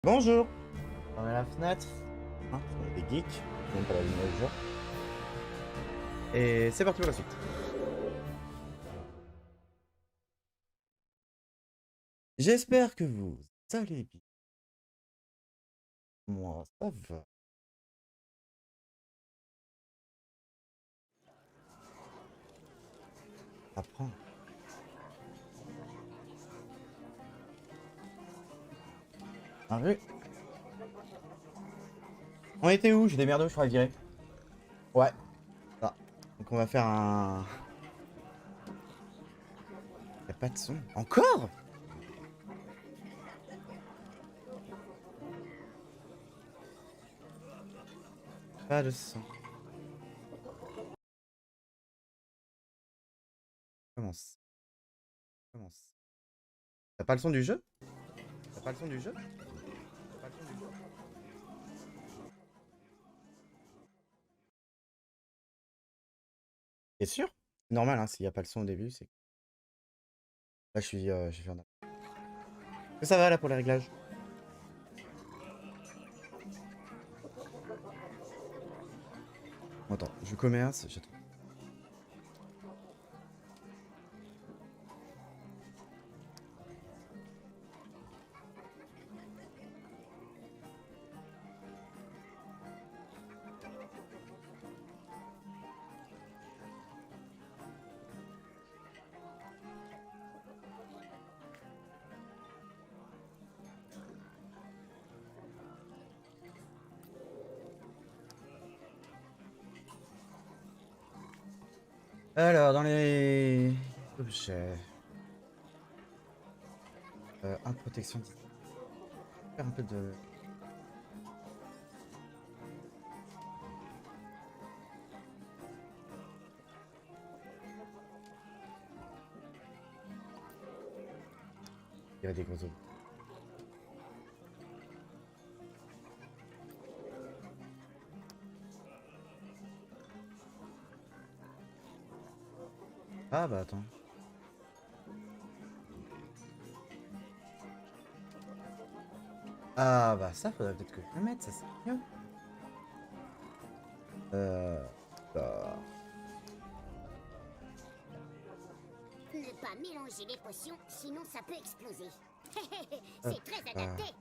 Bonjour. On a la fenêtre. Hein, on est des geeks. Même pas la lumière du jour. Et c'est parti pour la suite. J'espère que vous allez bien. Moi, ça va. Apprends. En vrai. On était où? J'ai des merdes, je crois, virer. Ouais. Ça. Donc on va faire un... Y'a pas de son. Encore? Pas de son. Commence. Commence. T'as pas le son du jeu? T'as pas le son du jeu? T'as pas le son du jeu? T'es sûr? Normal, hein, s'il y a pas le son au début, c'est... Là, je suis en... Ça va, là, pour les réglages? Attends, je commerce, j'attends. Alors, dans les objets, un protection, faire un peu de... Il y a des gros objets. Ah bah attends. Ah bah ça, faudrait peut-être que je le mette, ça c'est mieux. Bah... Ne pas mélanger les potions, sinon ça peut exploser. hop, C'est très bah... adapté.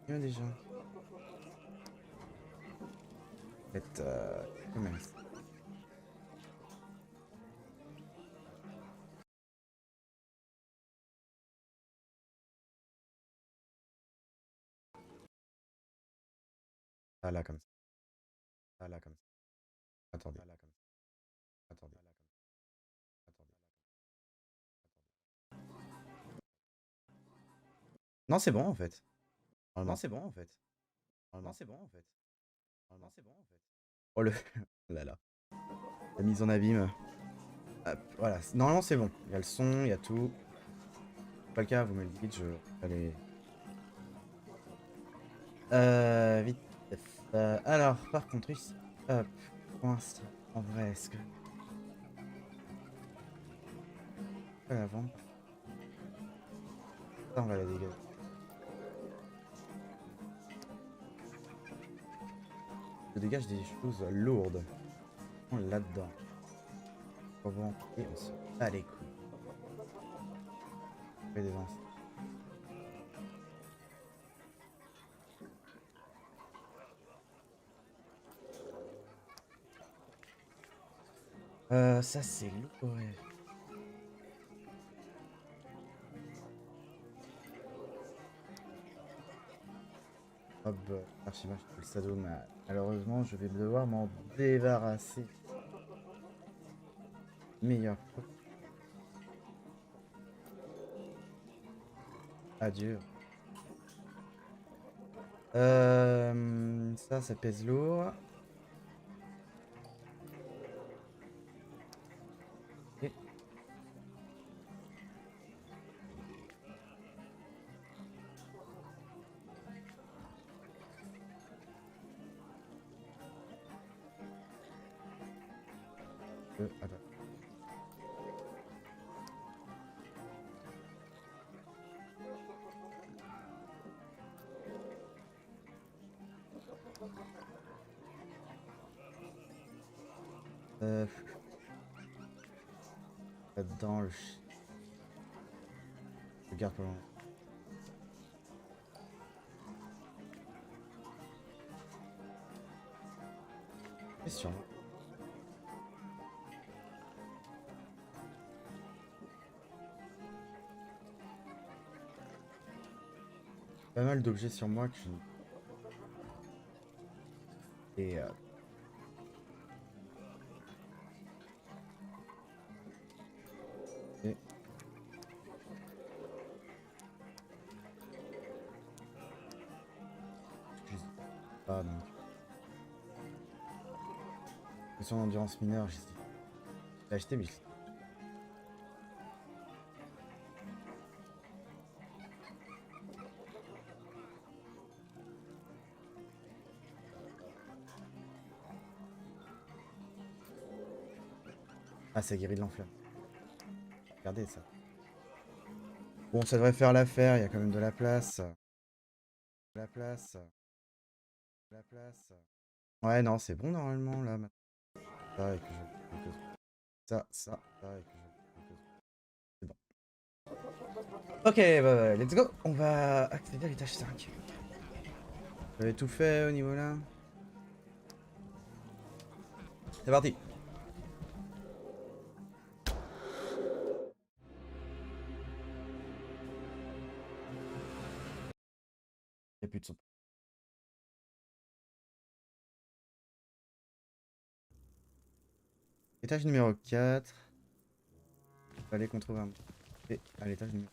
Il y a déjà. Peut-être... commerce. Ah là, comme ça. Ah là, comme ça. Attendez. Ah là, comme ça. Attendez. Ah là, comme ça. Attendez. Non, c'est bon en fait. Non, c'est bon en fait. Non, c'est bon en fait. Non, c'est bon en fait. Oh le... Oh là là. La mise en abîme. Hop, voilà. Normalement, c'est bon. Il y a le son, il y a tout. Pas le cas, vous me le dites, je... Allez. Vite. Alors, par contre, ici... Hop. Pour l'instant, en vrai, est-ce que... Pas la vendre. Ça, on va la dégager. Je dégage des choses lourdes. On là-dedans. Bon, et on se bat les couilles. On fait des anciens. Ça c'est lourd, ouais. Hop, archivage le Sado, mais malheureusement, je vais devoir m'en débarrasser. Meilleur. Adieu. Ça pèse lourd. Et... attends. Euh... Là-dedans, je garde pas loin. Question. Pas mal d'objets sur moi que je... Et et... j'utilise pas donc. Question d'endurance mineure, j'ai acheté mais ah, ça guérit de l'enflamme. Regardez ça. Bon, ça devrait faire l'affaire, il y a quand même de la place. De la place. De la place. Ouais, non, c'est bon normalement là. Ça, et que ça, et que c'est bon. Ok, bah, let's go. On va accéder à l'étage 5. Vous avez tout fait au niveau là. C'est parti. Il n'y a plus de son. Étage numéro 4. Fallait qu'on trouve un... Et à l'étage numéro...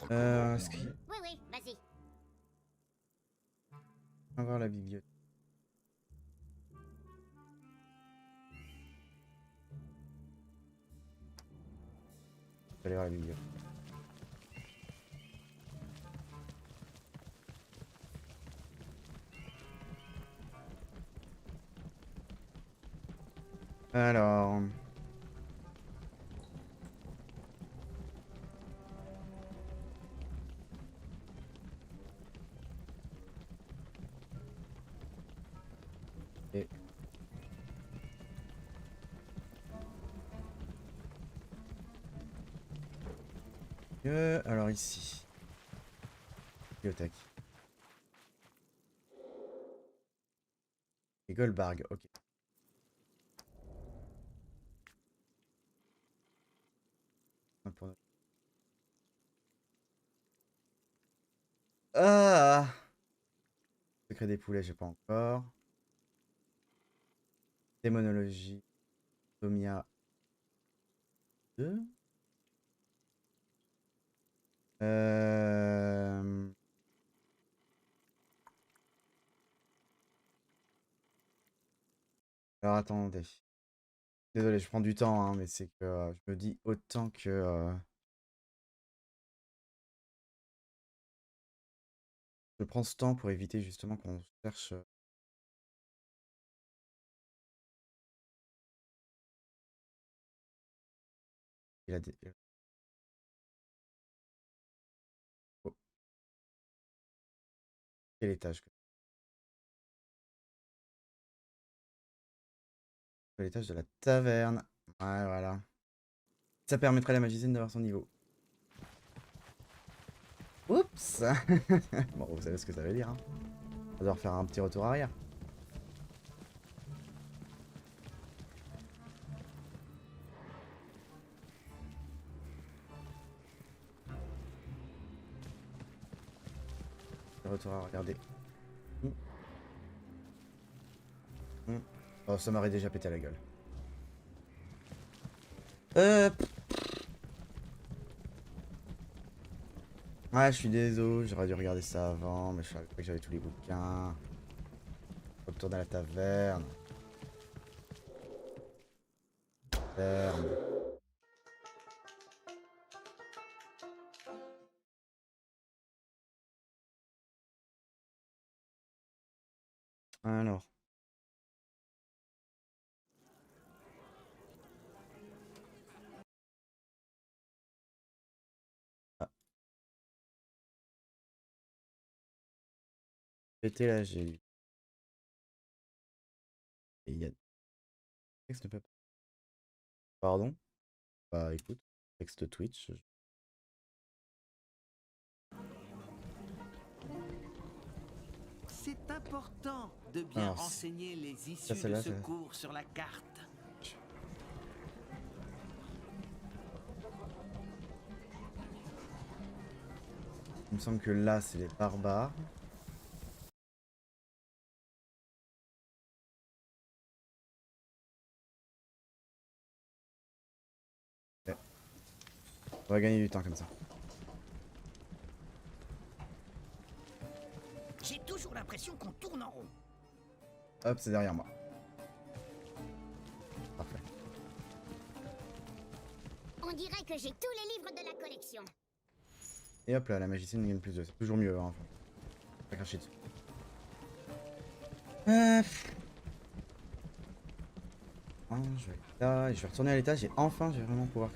Oui, oui, vas-y. On va voir la bibliothèque. Je vais aller voir la bibliothèque. Alors... Et... alors ici. Bibliothèque. Et Goldberg, ok. Ah! Secret des poulets, j'ai pas encore. Démonologie. Tomia 2. Alors attendez. Désolé, je prends du temps, hein, mais c'est que je me dis autant que... je prends ce temps pour éviter justement qu'on cherche... il a des... Oh, quel étage? L'étage de la taverne. Ouais, voilà. Ça permettrait à la magicienne d'avoir son niveau. Oups. Bon, vous savez ce que ça veut dire, hein. On va devoir faire un petit retour arrière. Retour à regarder. Oh, ça m'aurait déjà pété à la gueule. Ouais, je suis désolé, j'aurais dû regarder ça avant, mais je savais pas que j'avais tous les bouquins. Retourne à la taverne. Taverne. Alors. Ah, Péter là, j'ai... Et il y a... Texte ne peut pas... Pardon? Bah écoute, texte Twitch. C'est important de bien Alors, renseigner les ça, issues de celle-là, ça... secours sur la carte. Il me semble que là, c'est les barbares. Ouais. On va gagner du temps comme ça. J'ai toujours l'impression qu'on tourne en rond. Hop, c'est derrière moi. Parfait. On dirait que j'ai tous les livres de la collection. Et hop là, la magicienne gagne plus 2. C'est toujours mieux, hein. Pas cracher dessus. Je vais là, et je vais retourner à l'étage et enfin, je vais vraiment pouvoir...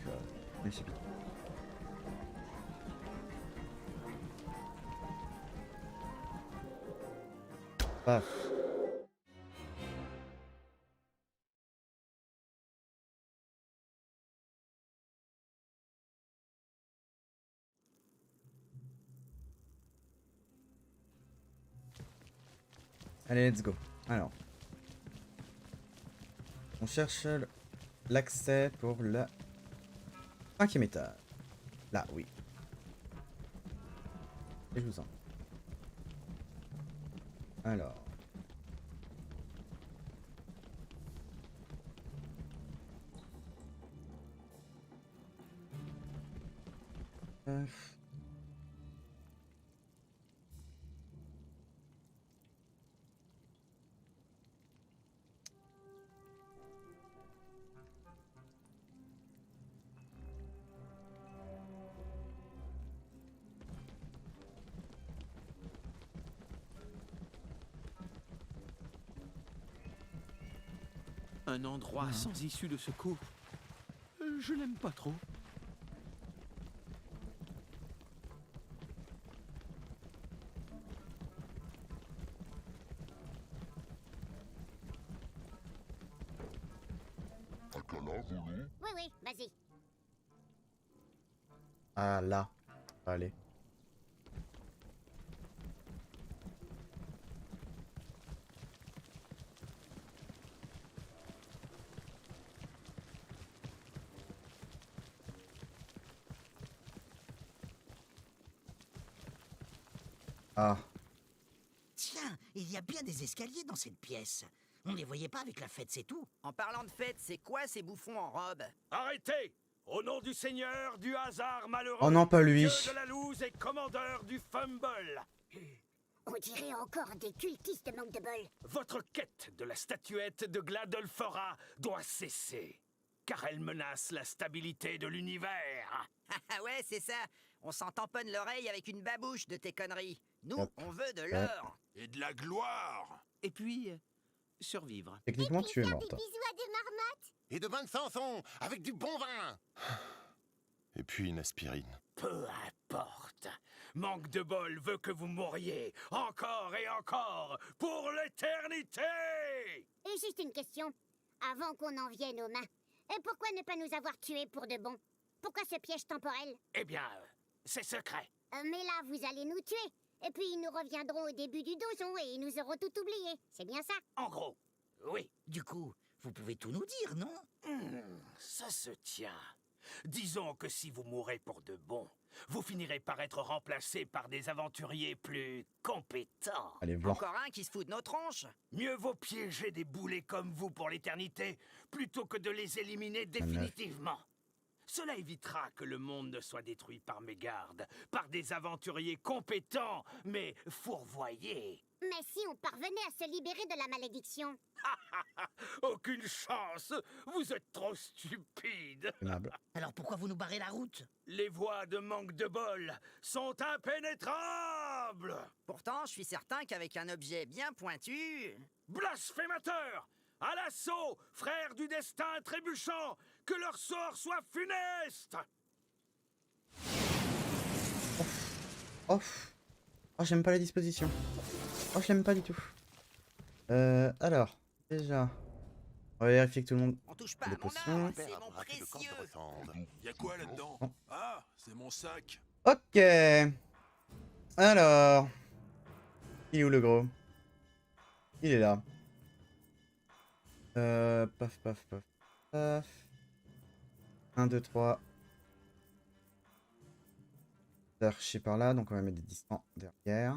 Paf. Allez, let's go. Alors. On cherche l'accès pour le 5e étage. Là, oui. Et je vous sens. Alors. Un endroit sans issue de secours. Je l'aime pas trop. Oui, oui, vas-y. Ah, là. Allez. Ah. Tiens, il y a bien des escaliers dans cette pièce. On les voyait pas avec la fête, c'est tout. En parlant de fête, c'est quoi ces bouffons en robe? Arrêtez! Au nom du Seigneur, du hasard malheureux, Oh non, pas lui. Dieu de la loose et commandeur du fumble, On dirait encore des cultistes de manque de bol. votre quête de la statuette de Gladolfora doit cesser, car elle menace la stabilité de l'univers. Ah ouais, c'est ça. On s'en tamponne l'oreille avec une babouche de tes conneries. Nous, Hop. on veut de l'or. Et de la gloire! Et puis, survivre. Techniquement, tu es morte. Bisous à des marmottes. Et de bonnes chansons, avec du bon vin. Et puis une aspirine. Peu importe. Manque de bol veut que vous mouriez, encore et encore, pour l'éternité! Et juste une question. Avant qu'on en vienne aux mains, et pourquoi ne pas nous avoir tués pour de bon? Pourquoi ce piège temporel? Eh bien, c'est secret. Mais là, vous allez nous tuer. Et puis nous reviendrons au début du donjon et nous aurons tout oublié. C'est bien ça? En gros, oui. Du coup, vous pouvez tout nous dire, non? Ça se tient. Disons que si vous mourrez pour de bon, vous finirez par être remplacé par des aventuriers plus compétents. Allez, blanc. Encore un qui se fout de nos tronches. Mieux vaut piéger des boulets comme vous pour l'éternité, plutôt que de les éliminer définitivement. Cela évitera que le monde ne soit détruit par mégarde, par des aventuriers compétents, mais fourvoyés. Mais si on parvenait à se libérer de la malédiction? Aucune chance. Vous êtes trop stupide. Aimable. Alors pourquoi vous nous barrez la route? Les voies de manque de bol sont impénétrables. Pourtant, je suis certain qu'avec un objet bien pointu... Blasphémateurs! À l'assaut, frères du destin trébuchant! Que leur sort soit funeste! Oh. Oh, j'aime pas la disposition. Oh, je l'aime pas du tout. Alors, déjà, on va vérifier que tout le monde... On touche pas Les à mon potions. or, c'est mon précieux. Y a quoi là-dedans? Oh. Ah, c'est mon sac. Ok. Alors, il est où le gros? Il est là. Paf, paf, paf, paf. 1, 2, 3. Chercher par là, donc on va mettre des distants derrière.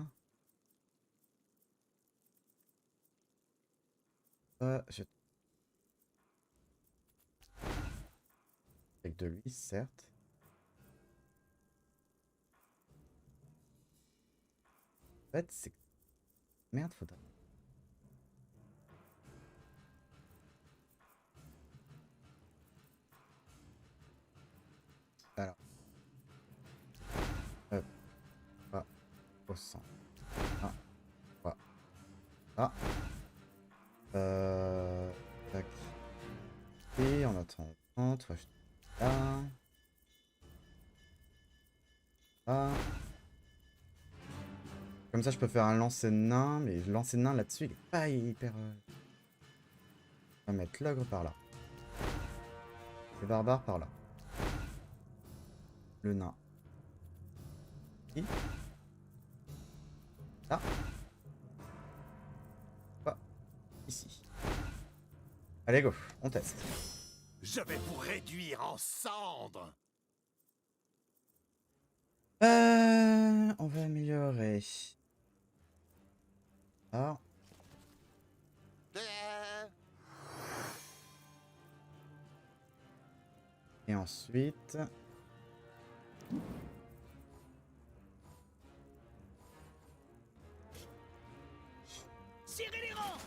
Je... Avec de lui, certes. En fait, c'est... Merde, faudra... Alors. Hop. Pas au centre. Ah. Pas. Ah. Tac. Et en attendant, on va acheter là. Là. Comme ça, je peux faire un lancer de nain, mais le lancer de nain là-dessus, il est pas hyper... On va mettre l'ogre par là. Le barbare par là. Le nain. Ici. Là. Pas. Ici. Allez, go. On teste. Je vais vous réduire en cendres. On va améliorer. Alors. Et ensuite... Serrez les rangs.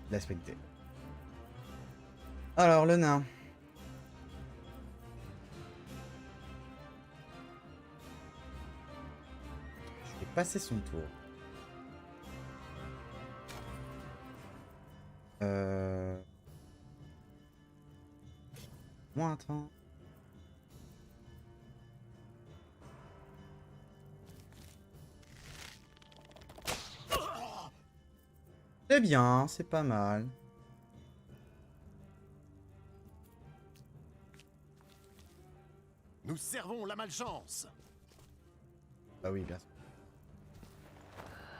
Il a specté. Alors, le nain. Je vais passer son tour. Moi, attends. C'est bien, c'est pas mal. Nous servons la malchance. Bah oui, bien sûr.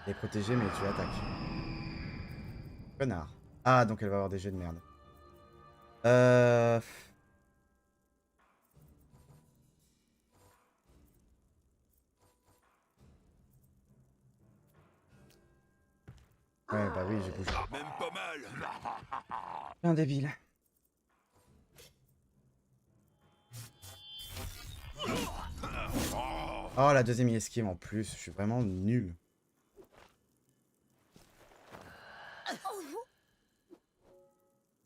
Elle est protégée, mais tu l'attaques. Connard. Ah, donc elle va avoir des jets de merde. Ouais, bah oui, j'ai bougé. Même pas mal. Un débile. Oh, la deuxième il esquive en plus. Je suis vraiment nul.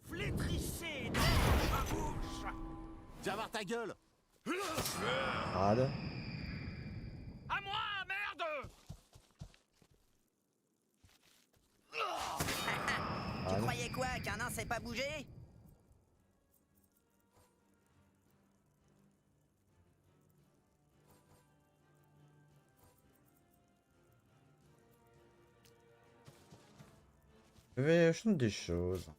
Flétrissez dans ma bouche. Viens voir ta gueule. Rade. À moi, merde. Tu Rade. croyais quoi, qu'un nain sait pas bouger? Je vais changer des choses.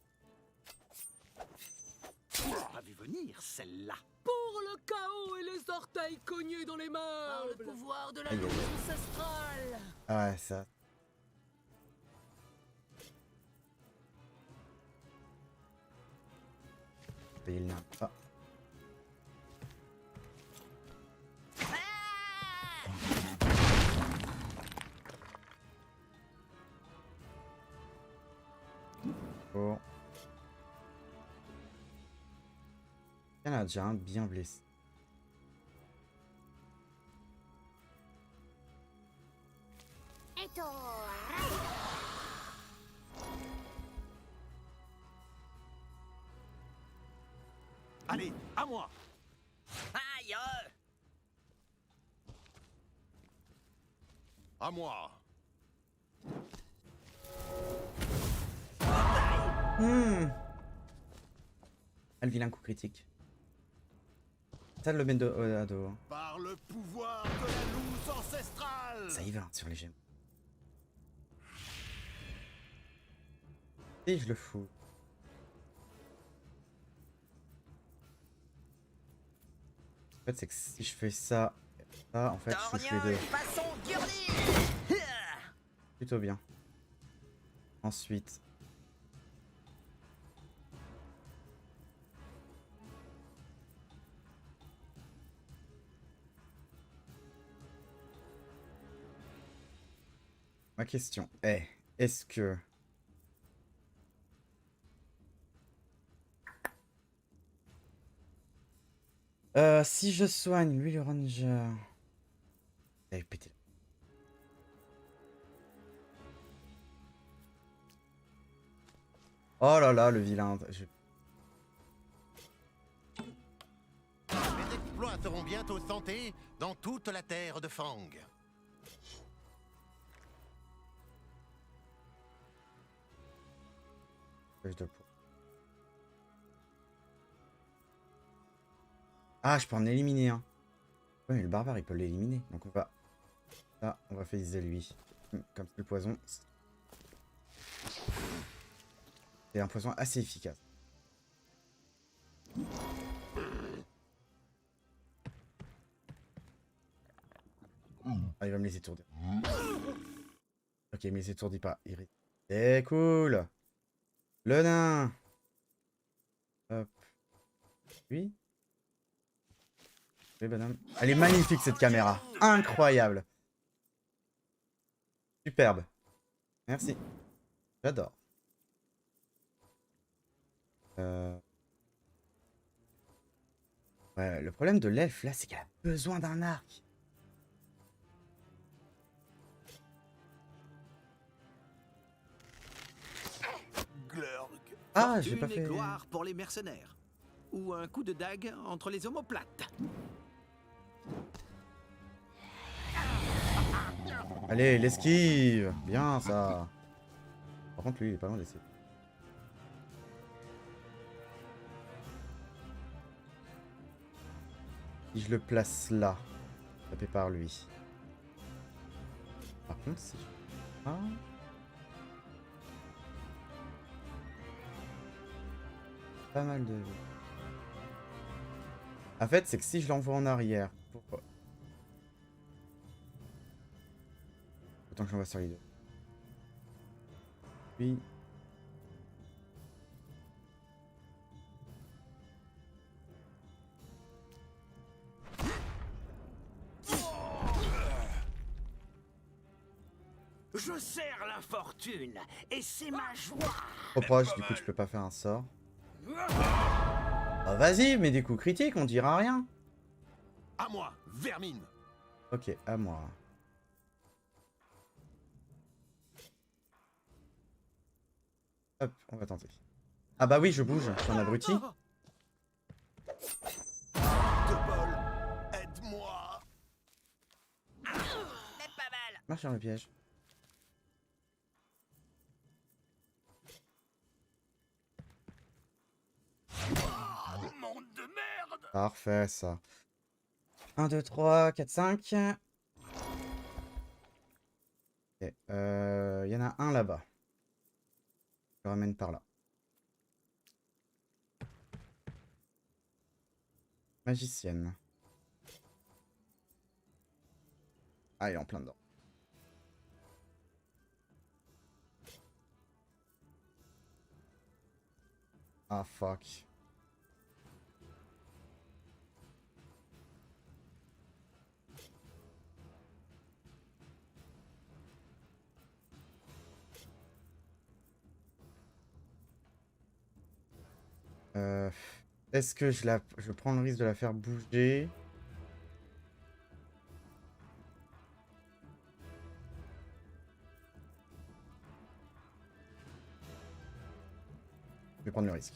Pas vu venir celle-là. Pour le chaos et les orteils cognés dans les mains. Par le pouvoir de la Aïe, aïe, lune aïe. ancestrale. Ah ouais, ça. Payer le nain. Ah. Bon. Il y en a déjà un bien blessé. Et toi, Allez, à moi. Aïe! À moi. Ah, le vilain coup critique. Ça le met à dos. Hein. Par le pouvoir de la loose ancestrale. Ça y va sur les gemmes. Et je le fous. En fait, c'est que si je fais ça, en fait, je touche les deux. Façon Gurley. Plutôt bien. Ensuite. Ma question est, est-ce que... si je soigne lui le ranger... J'avais pété. Oh là là, le vilain. Mes exploits seront bientôt santés dans toute la terre de Fang. Ah, je peux en éliminer un. Ouais, mais le barbare, il peut l'éliminer. Donc on va... Là, on va phaser lui. Comme le poison. C'est un poison assez efficace. Ah, il va me les étourdir. Ok, mais il les étourdit pas. C'est cool. Le nain. Hop. Oui. Oui, bonhomme. Elle est magnifique, cette caméra. Incroyable. Superbe. Merci. J'adore. Ouais, le problème de l'elfe, là, c'est qu'elle a besoin d'un arc. Ah, j'ai pas fait... gloire pour les mercenaires. Ou un coup de dague entre les omoplates. Allez, l'esquive. Bien, ça. Par contre, lui, il est pas loin d'essayer. Si je le place là, tapé par lui. Par contre, si je... Ah. Pas mal de... En fait, c'est que si je l'envoie en arrière... Pourquoi? Autant que j'envoie sur les deux. Puis... Je sers l'infortune, et c'est ma joie. Trop proche, du coup je peux pas faire un sort. Ah vas-y, mais des coups critiques, on dira rien. À moi, vermine. Ok, à moi. Hop, on va tenter. Ah bah oui, je bouge, je suis un abruti. Topol, aide-moi. C'est pas mal. Marche dans le piège. Monde de merde. Parfait, ça. 1, 2, 3, 4, 5. Ok, y en a un là-bas. Je le ramène par là. Magicienne. Ah, il est en plein dedans. Ah, fuck. Est-ce que je prends le risque de la faire bouger? Je vais prendre le risque.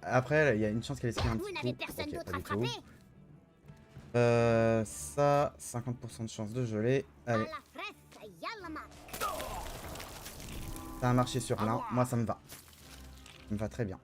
Après, il y a une chance qu'elle esquive un Vous petit n'avez coup. personne Ok, d'autre pas à du tout. frapper. Ça, 50% de chance de geler. À Allez. la fraise, y'a la marque. Ça a marché sur l'un. Moi, ça me va. Ça me va très bien.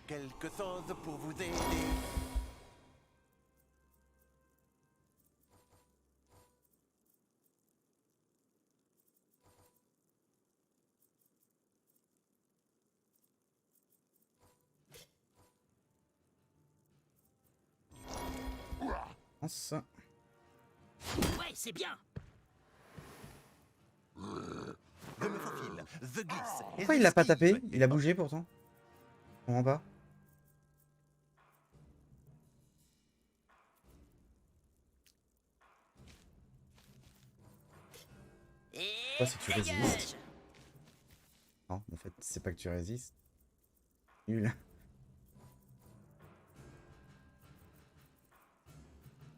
Quelque chose pour vous aider. Pense. Ouais, c'est bien. Je me faufile, je glisse. et Pourquoi je il l'a pas esquive. tapé? Il a bougé pourtant. Je comprends pas. Et Pourquoi c'est que tu dégage. résistes? Non, en fait, c'est pas que tu résistes. Nul.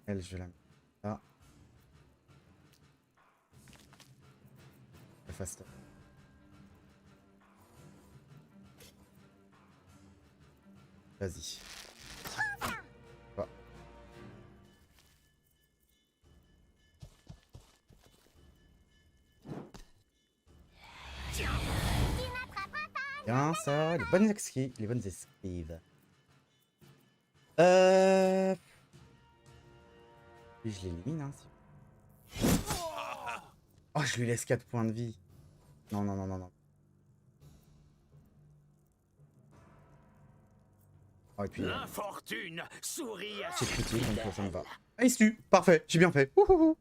Elle, je vais la mettre là. La faste. Vas-y. Va. Bien ça, les bonnes esquives. Les bonnes esquives. Puis je l'élimine, hein. Oh, je lui laisse 4 points de vie. Non, non, non, non, non. Oh, et puis, L'infortune sourit à c'est ses critique, donc fidèles. ça me va. Ah, il se tue. Parfait, j'ai bien fait. Ouhouhou.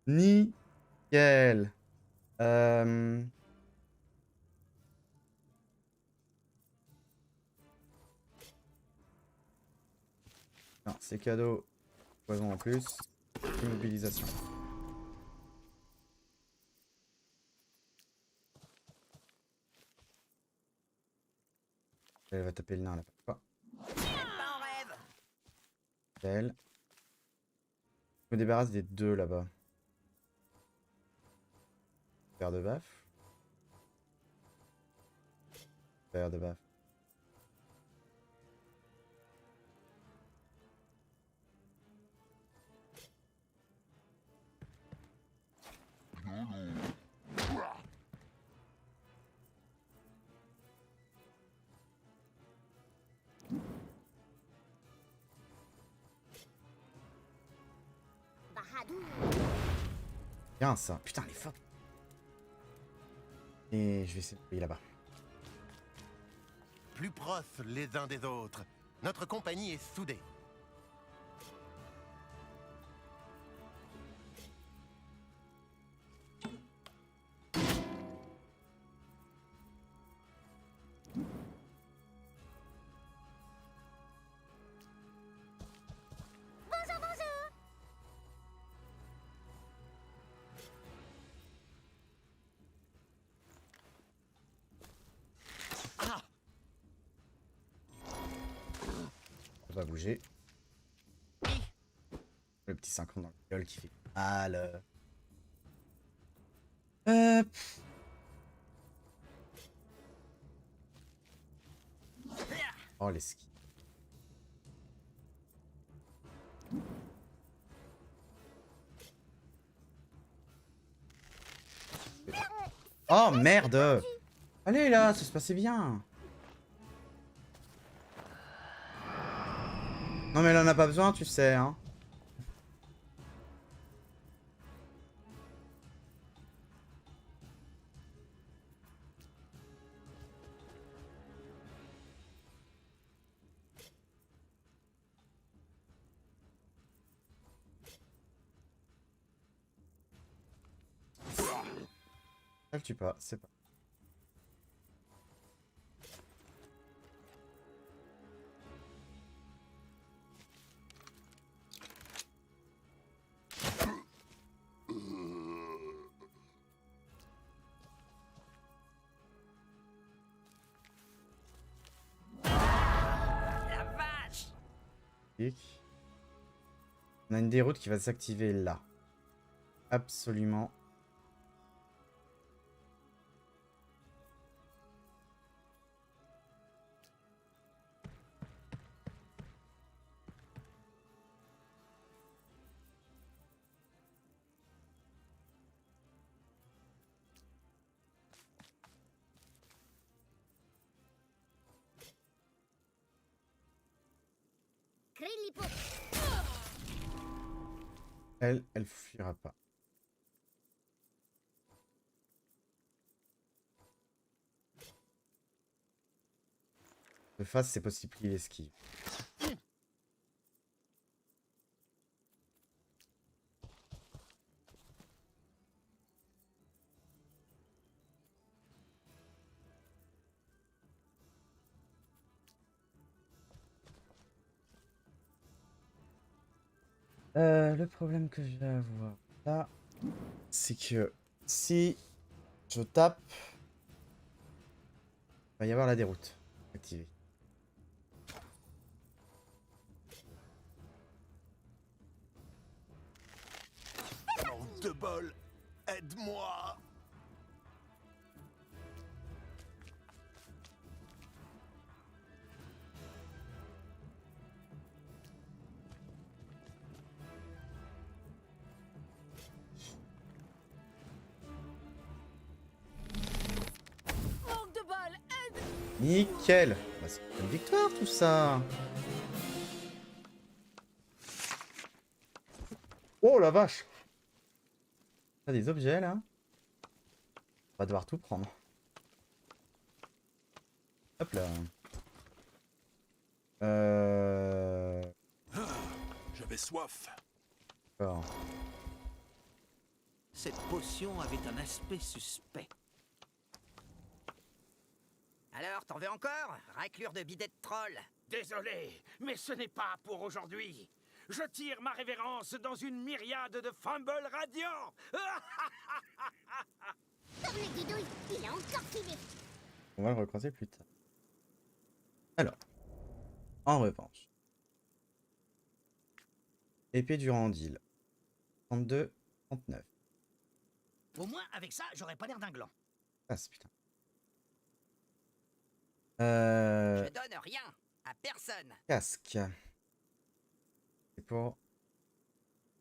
Nickel. Non, c'est cadeau. Poison en plus. Immobilisation. Elle va taper le nain là. Pas. Pas en rêve. Elle. Je me débarrasse des deux là-bas. Paire de baffes. Paire de baffes. Bahadour. Bien ça. Putain, les phoques. Et je vais essayer de payer là-bas. Plus proches les uns des autres. Notre compagnie est soudée. Bonjour, bonjour. Ah, Ça va bouger. Le petit 50 dans le gueule qui fait mal. Pff. Oh, les skis. Oh merde! Allez là, ça se passait bien. Non mais elle en a pas besoin, tu sais, hein. Ça le tue pas, c'est pas. La vache. Tic. On a une déroute qui va s'activer là. Absolument. Krillipop. Elle fuira pas. De face, c'est possible qu'il esquive. Le problème que je vais avoir là, c'est que si je tape, il va y avoir la déroute activée. Manque de bol. Aide-moi. Manque de balles, aide! Nickel. Bah, c'est une victoire tout ça. Oh la vache. On a des objets là. On va devoir tout prendre. Hop là. J'avais soif. D'accord. Cette potion avait un aspect suspect. Alors, t'en veux encore? Raclure de bidet de troll. Désolé, mais ce n'est pas pour aujourd'hui. Je tire ma révérence dans une myriade de fumbles radiants. Comme le guidouille, il a encore filé. On va le recroiser plus tard. Alors. En revanche. Épée du Randil. 32, 39. Au moins, avec ça, j'aurais pas l'air d'un gland. Ah, c'est putain. Je donne rien à personne. Casque. C'est pour...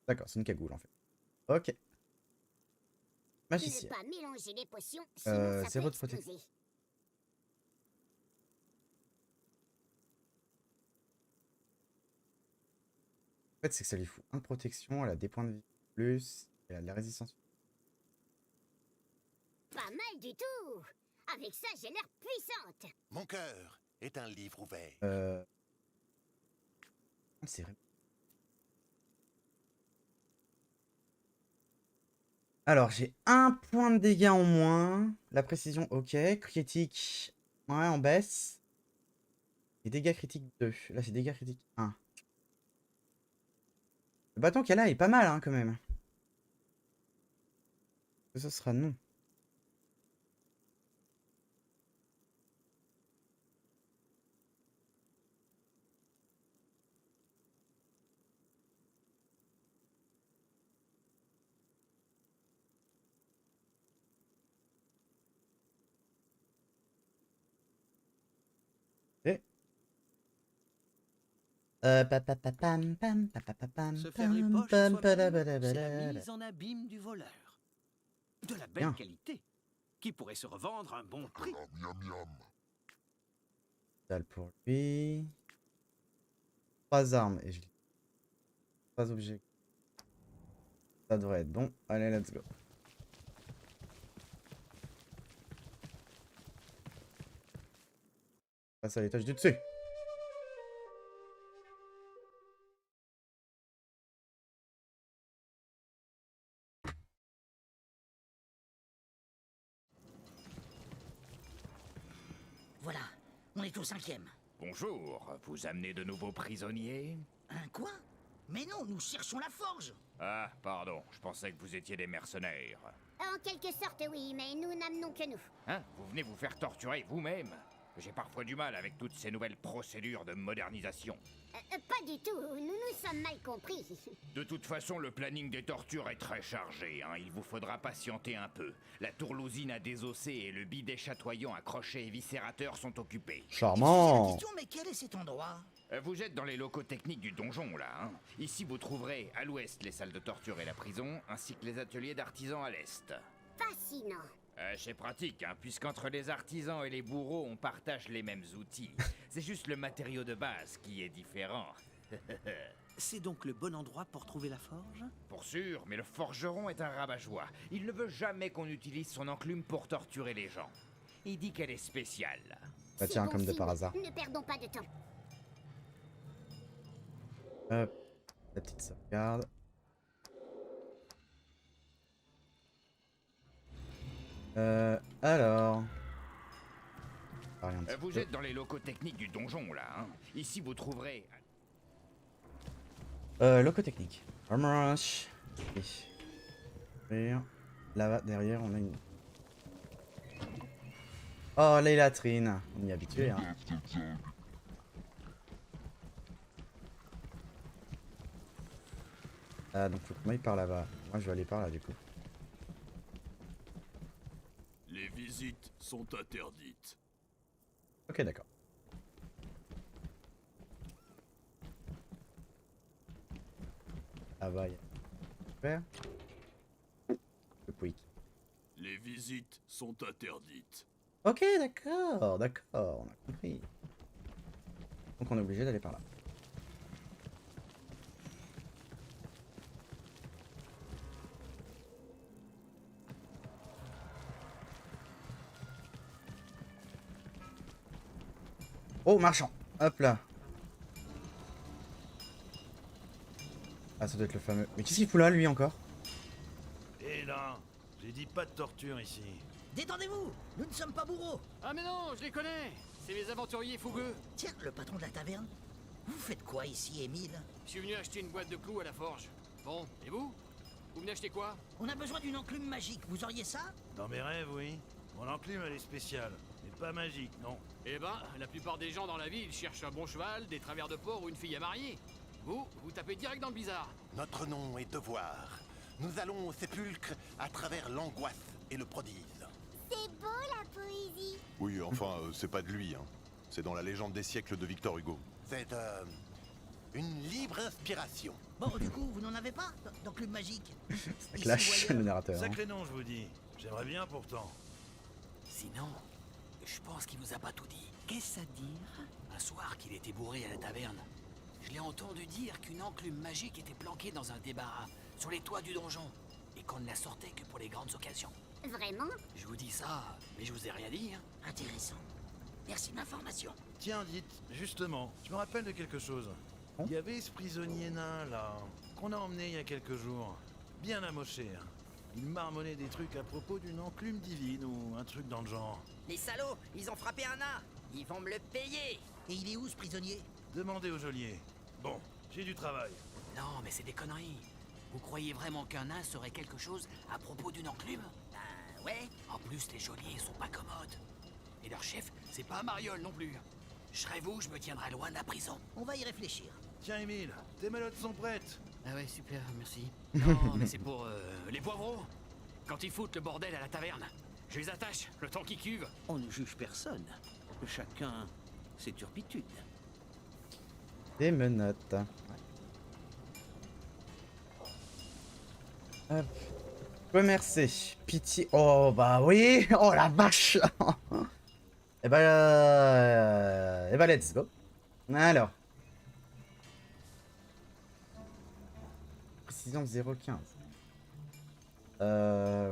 D'accord, c'est une cagoule en fait. Ok. Ne Magicien. pas mélanger les potions, sinon ça zéro peut de protection. exploser. En fait, c'est que ça lui fout 1 de protection, elle a des points de vie plus, elle a de la résistance. Pas mal du tout. Avec ça, j'ai l'air puissante. Mon cœur est un livre ouvert. C'est vrai. Alors, j'ai 1 point de dégâts en moins. La précision, ok. Critique, ouais, en baisse. Et dégâts critiques 2. Là, c'est dégâts critiques 1. Le bâton qu'elle a est pas mal, hein, quand même. Ce sera non. Se faire les poches soi-même, c'est la mise en abîme du voleur. De la belle Bien. qualité, qui pourrait se revendre à un bon prix. Miam miam. Dalle pour lui. 3 armes et je... 3 objets. Ça devrait être bon. Allez, let's go. Passe à l'étage du dessus. Voilà, on est au 5e. Bonjour, vous amenez de nouveaux prisonniers? Un quoi? Mais non, nous cherchons la forge. Ah, pardon, je pensais que vous étiez des mercenaires. En quelque sorte, oui, mais nous n'amenons que nous. Hein? Vous venez vous faire torturer vous-même? J'ai parfois du mal avec toutes ces nouvelles procédures de modernisation. Pas du tout, nous nous sommes mal compris. De toute façon, le planning des tortures est très chargé, hein. Il vous faudra patienter un peu. La tourlousine à désosser et le bidet chatoyant à crochet éviscérateur sont occupés. Charmant. Question, mais quel est cet endroit? Vous êtes dans les locaux techniques du donjon, là, hein. Ici, vous trouverez à l'ouest les salles de torture et la prison, ainsi que les ateliers d'artisans à l'est. Fascinant. C'est pratique, hein, puisqu'entre les artisans et les bourreaux, on partage les mêmes outils. C'est juste le matériau de base qui est différent. C'est donc le bon endroit pour trouver la forge? Pour sûr, mais le forgeron est un rabat-joie. Il ne veut jamais qu'on utilise son enclume pour torturer les gens. Il dit qu'elle est spéciale. Bah C'est tiens, bon comme de signe. par hasard. Ne perdons pas de temps. Hop, la petite sauvegarde. Alors... Rien de Vous peu. êtes dans les locaux techniques du donjon, là, hein. Ici, vous trouverez... Locaux techniques. Armor rush. Ok. Ouvrir. Là-bas, derrière, on a une... Oh, les latrines. On y est habitué, hein. Ah, donc faut que moi il par là-bas. Moi, je vais aller par là, du coup. Les visites sont interdites. Ok, d'accord. Ah bah, il y a... Super. Le quick. Les visites sont interdites. Ok, d'accord, d'accord, on a compris. Donc on est obligé d'aller par là. Oh, marchand. Hop là. Ah, ça doit être le fameux... Mais qu'est-ce qu'il fout là, lui, encore? Et là, j'ai dit pas de torture ici. Détendez-vous, nous ne sommes pas bourreaux. Ah mais non, je les connais. C'est les aventuriers fougueux. Tiens, le patron de la taverne. Vous faites quoi ici, Émile? Je suis venu acheter une boîte de clous à la forge. Bon, et vous? Vous venez acheter quoi? On a besoin d'une enclume magique, vous auriez ça? Dans mes rêves, oui. Mon enclume, elle est spéciale. Mais pas magique, non. Eh ben, la plupart des gens dans la ville cherchent un bon cheval, des travers de porc ou une fille à marier. Vous tapez direct dans le bizarre. Notre nom est Devoir. Nous allons au sépulcre à travers l'angoisse et le prodige. C'est beau la poésie. Oui, enfin, c'est pas de lui, hein. C'est dans la légende des siècles de Victor Hugo. C'est une libre inspiration. Bon, du coup, vous n'en avez pas d'enclume magique? Ça clash, le narrateur. Hein. Sacré nom, je vous dis. J'aimerais bien pourtant. Sinon, je pense qu'il vous a pas tout dit. Qu'est-ce à dire? Un soir qu'il était bourré à la taverne, je l'ai entendu dire qu'une enclume magique était planquée dans un débarras, sur les toits du donjon, et qu'on ne la sortait que pour les grandes occasions. Vraiment? Je vous dis ça, mais je vous ai rien dit, hein. Intéressant. Merci de l'information. Tiens, dites, justement, je me rappelle de quelque chose. Il y avait ce prisonnier nain, là, qu'on a emmené il y a quelques jours. Bien amoché, hein. Il marmonnait des trucs à propos d'une enclume divine ou un truc dans le genre. Les salauds, ils ont frappé un nain. Ils vont me le payer. Et il est où, ce prisonnier? Demandez au geôlier. Bon, j'ai du travail. Non, mais c'est des conneries. Vous croyez vraiment qu'un nain saurait quelque chose à propos d'une enclume? Ben ouais. En plus, les geôliers sont pas commodes. Et leur chef, c'est pas un mariole non plus. Je serais vous, je me tiendrais loin de la prison. On va y réfléchir. Tiens, Émile, tes malottes sont prêtes. Ah ouais, super, merci. Non, mais c'est pour les poivreaux. Quand ils foutent le bordel à la taverne, je les attache, le temps qu'ils cuvent. On ne juge personne. Chacun ses turpitudes. Des menottes. Hop. Remercier. Pitié. Oh bah oui. Oh la vache. Et bah let's go. Alors. Précision 0,15.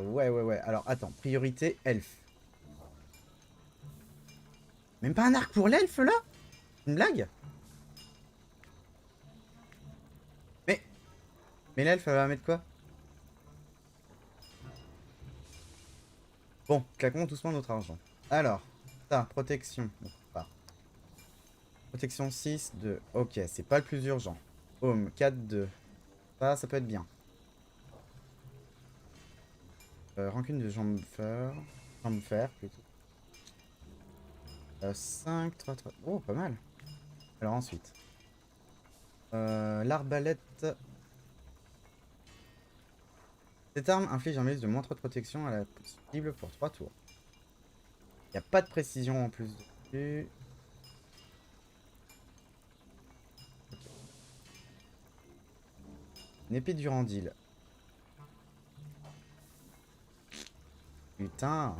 Ouais. Alors attends. Priorité elfe. Même pas un arc pour l'elfe là? Une blague? Mais l'elfe elle va mettre quoi? Bon, claquons doucement notre argent. Alors, ça, protection. Donc, pas. Protection 6, 2. Ok, c'est pas le plus urgent. Home, 4, 2. Ça peut être bien. Rancune de jambe fer plutôt. 5, 3, 3. Oh, pas mal. Alors ensuite. L'arbalète. Cette arme inflige un malus de moins 3 de protection à la cible pour 3 tours. Il n'y a pas de précision en plus dessus. Une épée Durandil. Putain.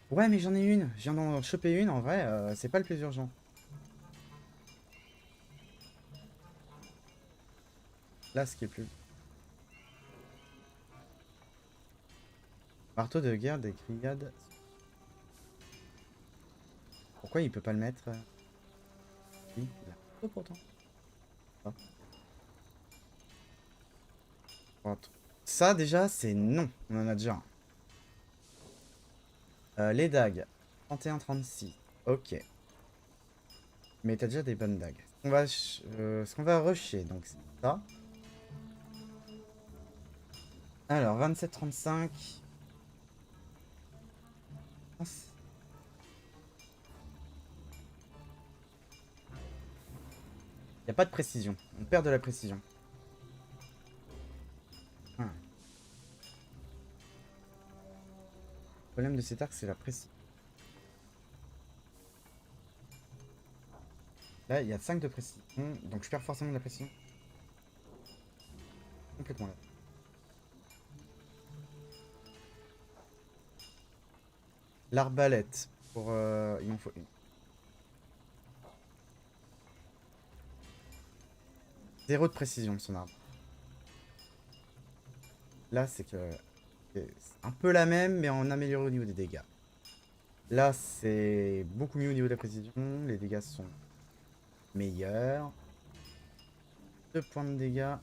Ouais, mais j'en ai une. Je viens d'en choper une. En vrai, c'est pas le plus urgent. Là, ce qui est plus... Marteau de guerre des Criades. Pourquoi il peut pas le mettre? Oui, il a un marteau pourtant. Ah. Ça déjà c'est non, on en a déjà un. Les dagues, 31-36, ok. Mais t'as déjà des bonnes dagues. Ce qu'on va rusher, donc c'est ça. Alors 27-35. Y a pas de précision, on perd de la précision. Le problème de cet arc, c'est la précision. Là, il y a 5 de précision, donc je perds forcément de la précision. Complètement là. L'arbalète, pour... il m'en faut une. Zéro de précision, son arbre. Là, c'est que... c'est un peu la même, mais en amélioré au niveau des dégâts. Là, c'est beaucoup mieux au niveau de la précision. Les dégâts sont meilleurs. 2 points de dégâts.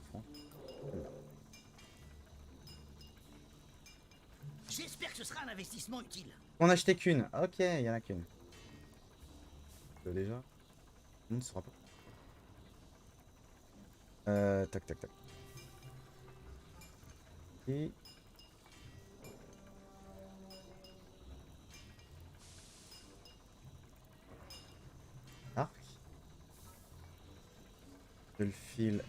J'espère que ce sera un investissement utile. On achetait qu'une. Ok, il y en a qu'une. Déjà. On ne saura pas. Tac, tac, tac. Et... arc. Je le file.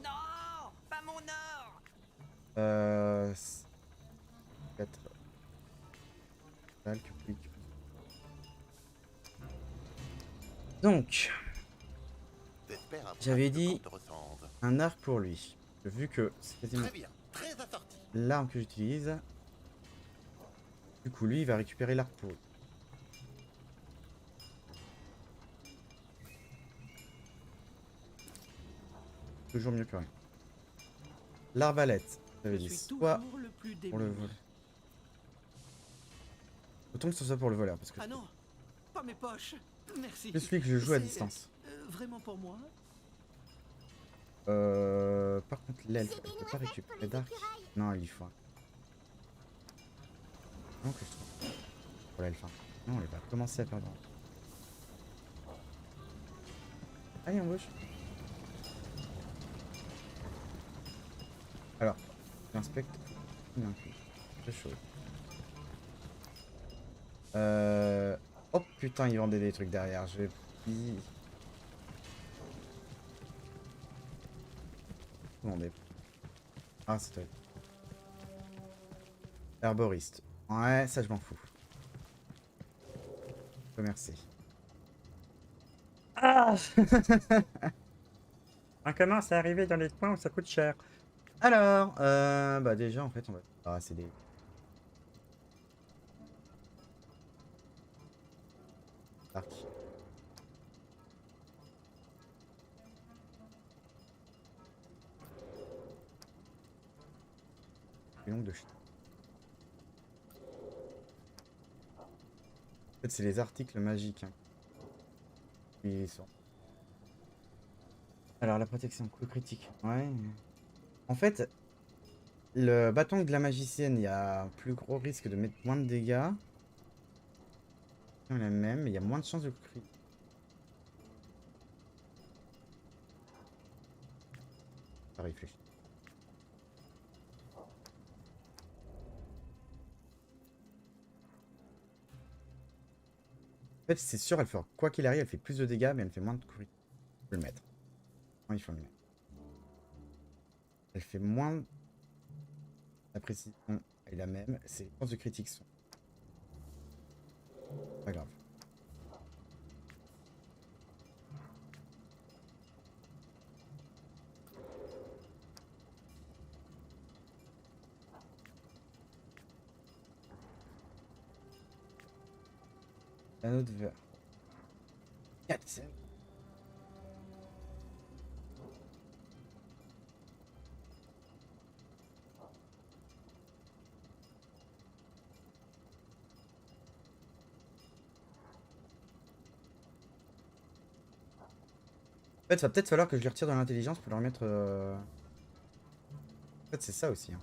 Non, pas mon or. 4. Donc, j'avais dit un arc pour lui. Vu que c'est quasiment l'arme que j'utilise. Du coup, lui, il va récupérer l'arc pour lui. Toujours mieux que rien. L'arbalète, j'avais dit soit pour le vol. Autant que ce soit pour le voleur, parce que... Ah non, pas mes poches. Merci. C'est celui que je joue à distance. Vraiment pour moi? Par contre, l'elfe, il peut pas récupérer d'arc. Non, il y faut. Non, que je trouve. Pour l'elfe. Non, il va commencer à perdre. Allez, en gauche. Alors, j'inspecte. C'est chaud. Oh putain, ils vendaient des trucs derrière. Je vais... demander. Ah, c'est toi. Herboriste. Ouais, ça je m'en fous. Merci. Ah. On commence à arriver dans les coins où ça coûte cher. Alors, bah déjà en fait on va... Ah, c'est des... arc. Longue de chien. En fait, c'est les articles magiques. Hein. Ils sont... Alors, la protection, coup critique. Ouais. En fait, le bâton de la magicienne, il y a un plus gros risque de mettre moins de dégâts. On a même, mais il y a moins de chances de crit. Pas réfléchi. En fait, c'est sûr, elle fait, quoi qu'il arrive, elle fait plus de dégâts, mais elle fait moins de courir. Il faut le mettre. Non, il faut le mettre. Elle fait moins. La précision est la même. C'est les chances de critique sont. Pas grave. Un autre verre. 4. En fait, va peut-être falloir que je les retire dans l'intelligence pour leur mettre. En fait, c'est ça aussi. Hein.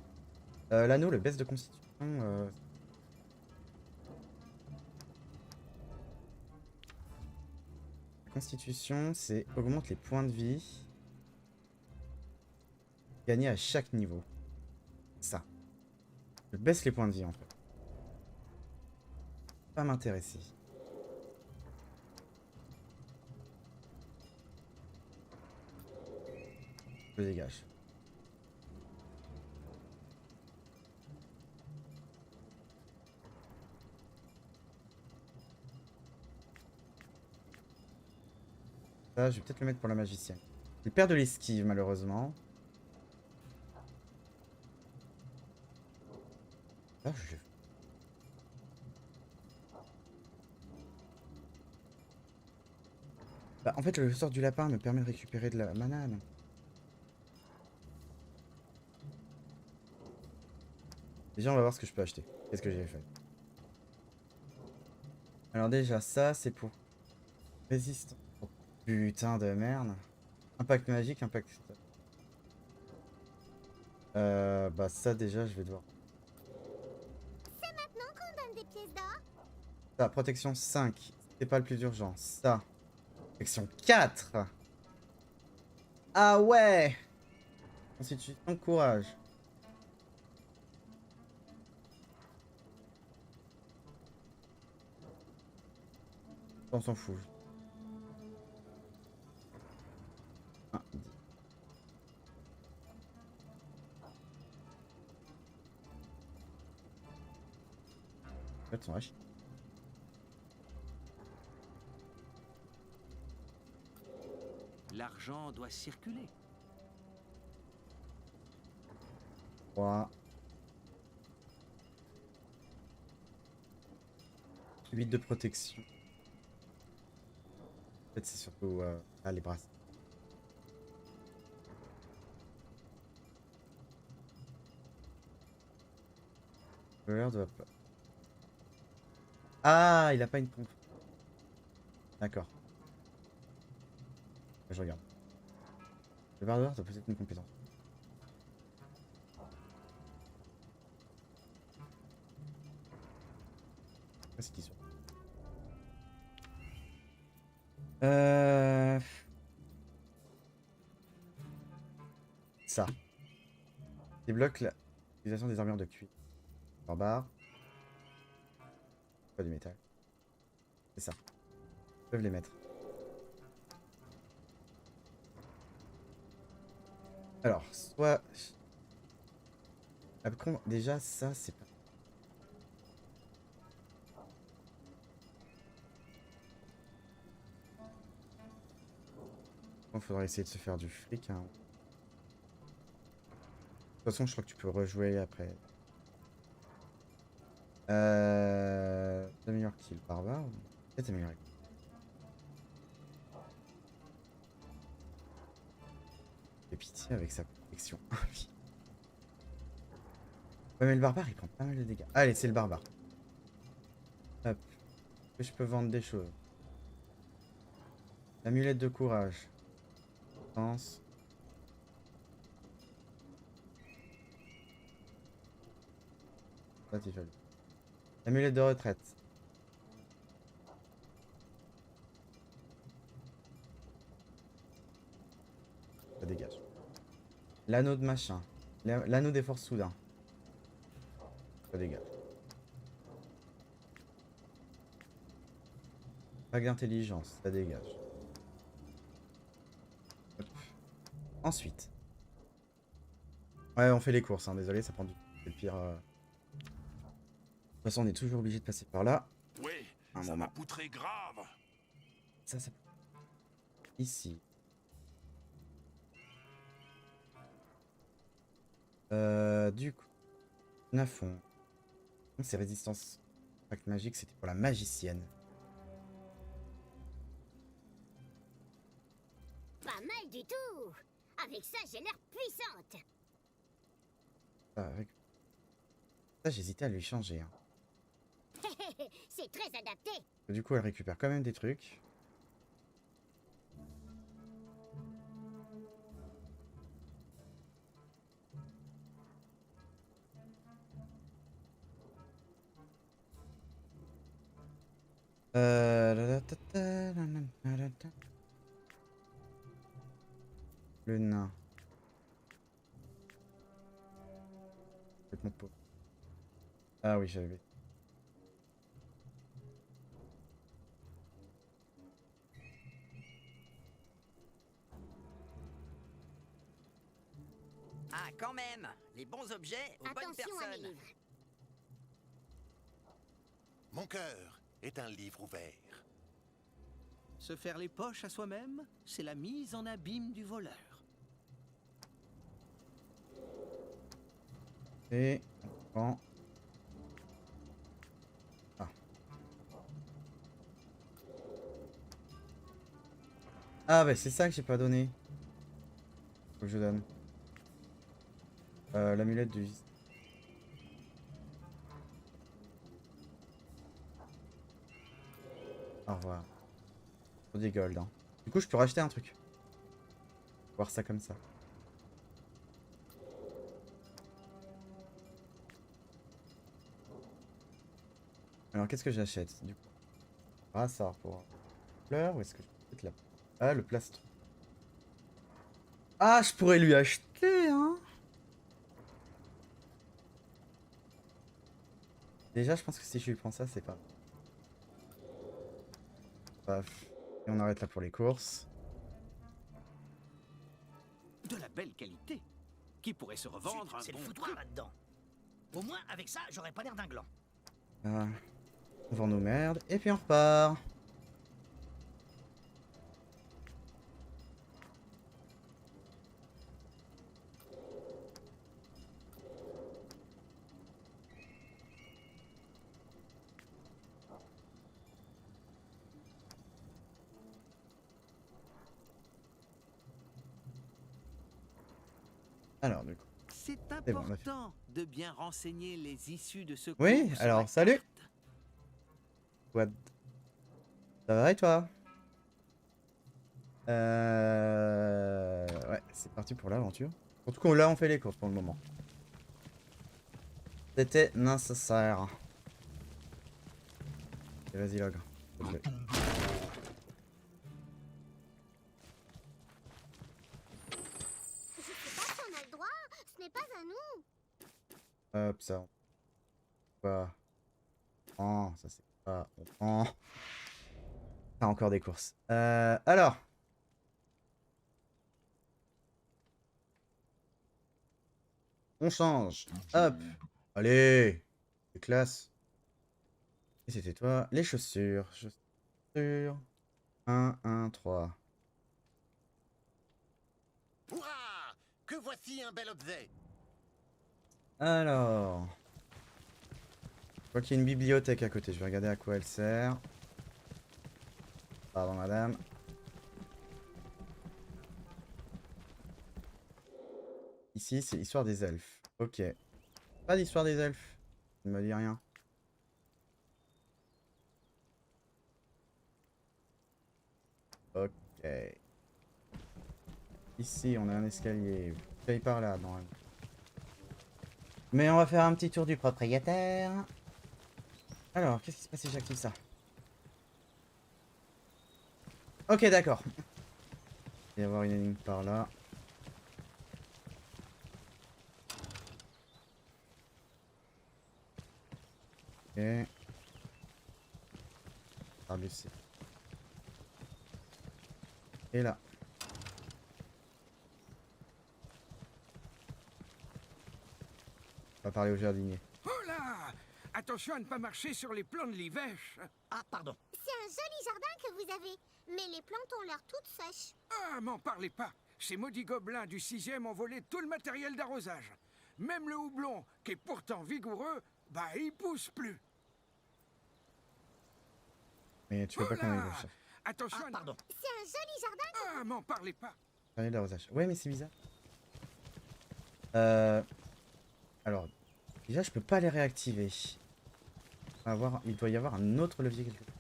L'anneau, le baisse de constitution. La constitution, c'est augmente les points de vie gagnés à chaque niveau. Ça. Je baisse les points de vie en fait. Pas m'intéresser. Je dégage. Ça, je vais peut-être le mettre pour la magicienne. Il perd de l'esquive malheureusement. Ah, je... Bah, en fait, le sort du lapin me permet de récupérer de la mana. Non. Déjà, on va voir ce que je peux acheter. Qu'est-ce que j'ai fait? Alors déjà, ça, c'est pour... Résiste. Oh, putain de merde. Impact magique, impact... bah ça, déjà, je vais devoir... C'est maintenant qu'on donne des pièces d'or? Ça, protection 5. C'est pas le plus urgent. Ça. Protection 4. Ah ouais. Constitution, courage. On s'en fout. Ah, 10. En fait, sont vaches. L'argent doit circuler. 3. 8 de protection. En fait, c'est surtout les bras. Le leurre doit pas. Ah, il a pas une pompe. D'accord. Je regarde. Le bardeur doit peut-être une compétence. C'est qui sont. Ça. Débloque l'utilisation des armures de cuir. Barbare. Pas du métal. C'est ça. Ils peuvent les mettre. Alors, soit... Déjà, ça, c'est pas... Il faudra essayer de se faire du fric. Hein. De toute façon, je crois que tu peux rejouer après. T'as meilleur kill barbare. Et t'as meilleur. Fais pitié avec sa protection. Ouais, mais le barbare il prend pas mal de dégâts. Allez, c'est le barbare. Hop. Je peux vendre des choses. L'amulette de courage. Pense. Ça, c'est joli. L'amulette de retraite. Ça dégage. L'anneau de machin. L'anneau des forces soudain. Ça dégage. Bague d'intelligence, ça dégage. Hop. Ensuite. Ouais, on fait les courses, hein, désolé, ça prend du temps. C'est le pire. De toute façon, on est toujours obligé de passer par là. Oui, Un ça moment. m'a poutré grave. Ça. Ici. Du coup. Nafon. C'est résistance. Pacte magique, c'était pour la magicienne. Pas mal du tout. Avec ça, j'ai l'air puissante. Ça, j'hésitais à lui changer. Hein. C'est très adapté. Du coup, elle récupère quand même des trucs. Le nain. Complètement pauvre. Ah oui, j'avais. Ah, quand même. Les bons objets aux bonnes Attention à mes personnes. livres. Mon cœur est un livre ouvert. Se faire les poches à soi-même, c'est la mise en abîme du voleur. Et on prend. Ah. Ah bah c'est ça que j'ai pas donné. Faut que je donne. L'amulette du vice. Au revoir. Pour des gold. Hein. Du coup je peux racheter un truc. Voir ça comme ça. Alors qu'est-ce que j'achète du coup? Ah ça pour fleur ou est-ce que je peux mettre là? Ah le plastron. Ah je pourrais lui acheter hein. Déjà je pense que si je lui prends ça c'est pas. Paf. Et on arrête là pour les courses. De la belle qualité. Qui pourrait se revendre un C'est le bon foutoir prix. là-dedans. Au moins, avec ça, j'aurais pas l'air d'un gland. Ah. On vend nos merdes et puis on repart. Alors du coup. C'est C'est bon, on a fait. important de bien renseigner les issues de ce Oui, cours sur alors la salut. carte. What? Ça va et toi? Ouais, c'est parti pour l'aventure. En tout cas, là, on fait les courses pour le moment. C'était nécessaire. Et vas-y, log. Je sais pas si on a le droit. Ce n'est pas à nous. Hop, ça. Quoi? Oh, ça c'est pas. On prend. Ah, encore des courses. Alors. On change. Hop. Allez. C'est classe. Et c'était toi. Les chaussures. Chaussures. 1, 1, 3. Hurrah! Que voici un bel objet. Alors. Je vois qu'il y a une bibliothèque à côté. Je vais regarder à quoi elle sert. Pardon, madame. Ici, c'est l'histoire des elfes. Ok. Pas d'histoire des elfes. Il me dit rien. Ok. Ici, on a un escalier. Paye par là, normalement. Mais on va faire un petit tour du propriétaire. Alors, qu'est-ce qui se passe si j'active ça? Ok, d'accord. Il va y avoir une énigme par là. Ok. Arbuste. Et là. On va parler au jardinier. Oh là! Attention à ne pas marcher sur les plants de l'ivèche. Ah, pardon. C'est un joli jardin que vous avez, mais les plantes ont l'air toutes sèches. Ah, m'en parlez pas. Ces maudits gobelins du 6e ont volé tout le matériel d'arrosage. Même le houblon, qui est pourtant vigoureux, bah il pousse plus. Mais tu veux pas qu'on aille voir ça. Attention Ah, pardon. C'est un joli jardin. Ah, m'en parlez pas. Parler d'arrosage. Ouais, mais c'est bizarre. Alors, déjà, je peux pas les réactiver. Il doit y avoir un autre levier quelque part.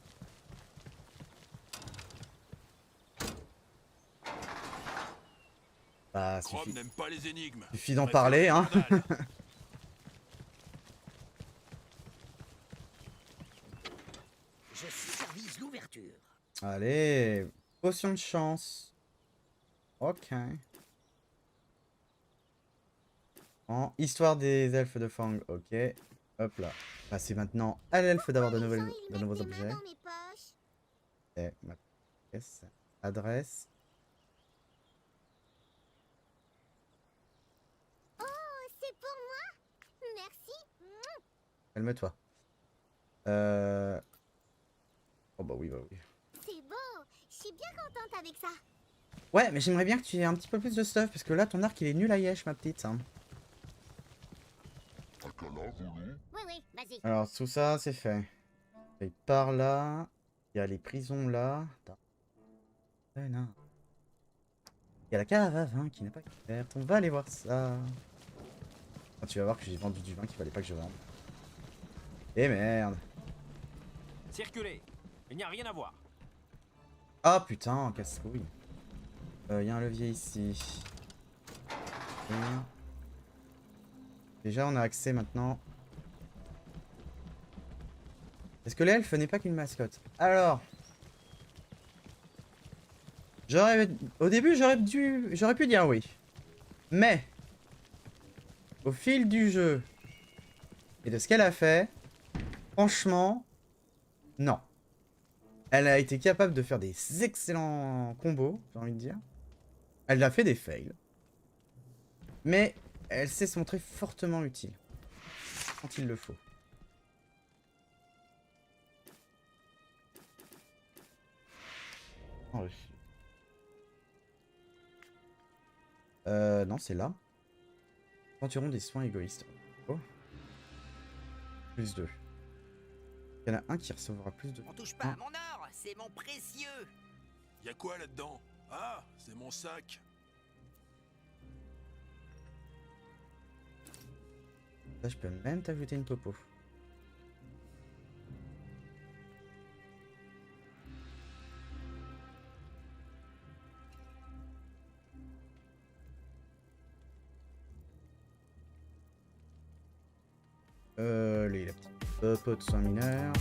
Bah, Chrome n'aime pas les énigmes. suffit d'en parler, hein. Je supervise l'ouverture. Allez, potion de chance. Ok. En histoire des elfes de Fang, ok. Hop là. Passez maintenant à l'elfe d'avoir de nouveaux objets. Dans mes poches. Et ma pièce. Adresse. Oh, c'est pour moi. Merci. Calme-toi. Oh bah oui, bah oui. C'est beau. Je suis bien contente avec ça. Ouais, mais j'aimerais bien que tu aies un petit peu plus de stuff, parce que là, ton arc, il est nul à yesh, ma petite. Hein. Oui, oui, vas-y. Alors, tout ça, c'est fait. Et par là, il y a les prisons là. Attends. Non. Il y a la cave à vin qui n'est pas ouverte. On va aller voir ça. Ah, tu vas voir que j'ai vendu du vin qu'il fallait pas que je vende. Eh merde. Circulez. Il n'y a rien à voir. Ah putain, casse-couille. Il y a un levier ici. Déjà, on a accès maintenant. Est-ce que l'elfe n'est pas qu'une mascotte? Alors. Au début, j'aurais pu dire oui. Mais. Au fil du jeu. Et de ce qu'elle a fait. Franchement. Non. Elle a été capable de faire des excellents combos, j'ai envie de dire. Elle a fait des fails. Mais elle s'est montrée fortement utile. Quand il le faut. Non, c'est là. Aventurons des soins égoïstes. Oh. Plus 2. Il y en a un qui recevra plus de... On touche pas à mon or, c'est mon précieux. Y a quoi là-dedans? Ah, c'est mon sac. Là, je peux même t'ajouter une popo. Les petits popos de soins mineurs.